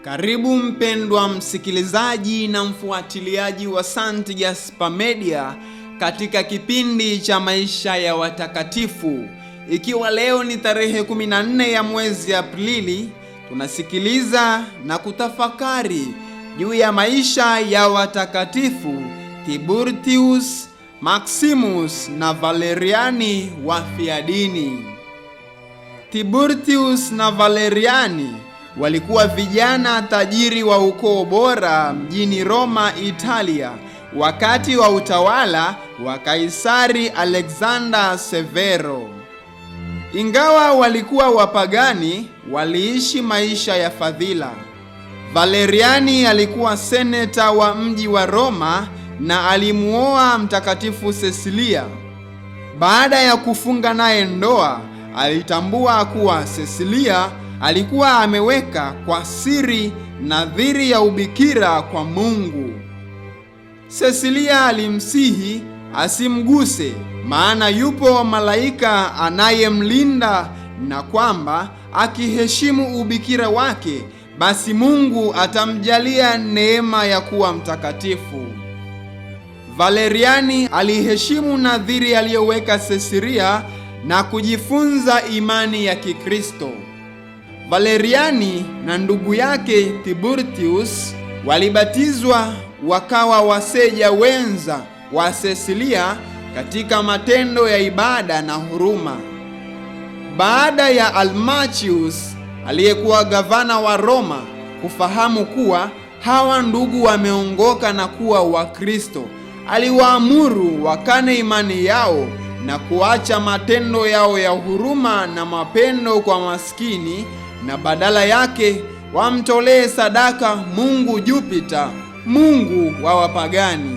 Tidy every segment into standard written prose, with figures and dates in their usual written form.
Karibu mpendwa msikilizaji na mfuatiliaji wa St. Gaspar Media katika kipindi cha maisha ya watakatifu. Ikiwa leo ni tarehe 14 ya mwezi Aprili, tunasikiliza na kutafakari juu ya maisha ya watakatifu Tiburtius, Maximus na Valeriani wafiadini. Tiburtius na Valeriani walikuwa vijana tajiri wa ukoo bora mjini Roma, Italia, wakati wa utawala wa Kaisari Alexander Severo. Ingawa walikuwa wapagani, waliishi maisha ya fadhila. Valeriani alikuwa seneta wa mji wa Roma na alimuoa Mtakatifu Cecilia. Baada ya kufunga naye ndoa, alitambua kuwa Cecilia alikuwa ameweka kwa siri nadhiri ya ubikira kwa Mungu. Cecilia alimsihi asimguse, maana yupo malaika anayemlinda, na kwamba akiheshimu ubikira wake, basi Mungu atamjalia neema ya kuwa mtakatifu. Valeriani aliheshimu nadhiri aliyoweka Cecilia na kujifunza imani ya Kikristo. Valeriani na ndugu yake Tiburtius walibatizwa wakawa waseja wenza wa Cecilia katika matendo ya ibada na huruma. Baada ya Almachius aliyekuwa gavana wa Roma kufahamu kuwa hawa ndugu wameongoka na kuwa Wakristo, aliwaamuru wakane imani yao na kuacha matendo yao ya huruma na mapendo kwa maskini, na badala yake wamtolee sadaka Mungu Jupiter, mungu wa wapagani.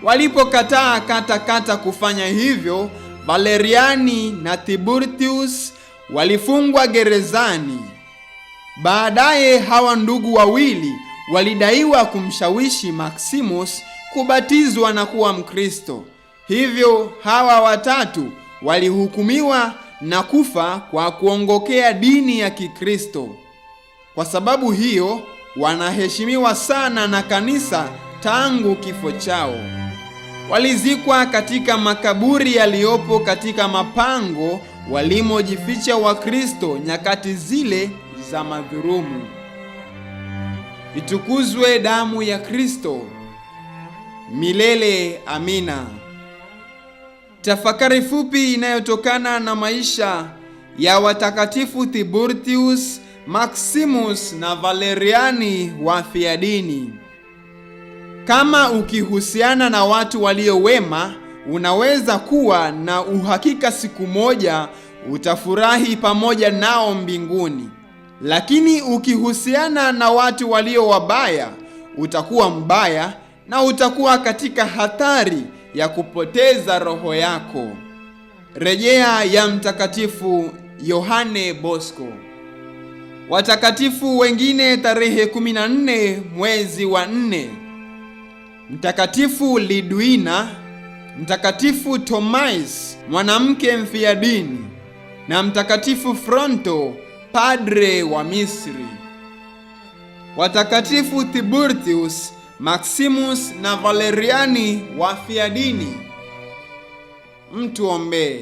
Walipokataa kata kufanya hivyo, Valeriani na Tiburtius walifungwa gerezani. Baadaye hawa ndugu wawili walidaiwa kumshawishi Maximus kubatizwa na kuwa Mkristo. Hivyo hawa watatu walihukumiwa na kufa kwa kuongokea dini ya Kikristo. Kwa sababu hiyo wanaheshimiwa sana na kanisa tangu kifo chao. Walizikwa katika makaburi yaliyopo katika mapango walimojificha Wakristo nyakati zile za madhulumu. Itukuzwe damu ya Kristo! Milele amina. Tafakari fupi inayotokana na maisha ya watakatifu Tiburtius, Maximus na Valeriani wafiadini. Kama ukihusiana na watu walio wema, unaweza kuwa na uhakika siku moja utafurahi pamoja nao mbinguni. Lakini ukihusiana na watu walio wabaya, utakuwa mbaya na utakuwa katika hatari ya kupoteza roho yako. Rejea ya Mtakatifu Yohane Bosco. Watakatifu wengine tarehe 14 mwezi wa 4: Mtakatifu Lidwina, Mtakatifu Tomais mwanamke mfiadini, na Mtakatifu Fronto padre wa Misri. Watakatifu Tiburtius, Maximus na Valeriani wafiadini. Mtuombee.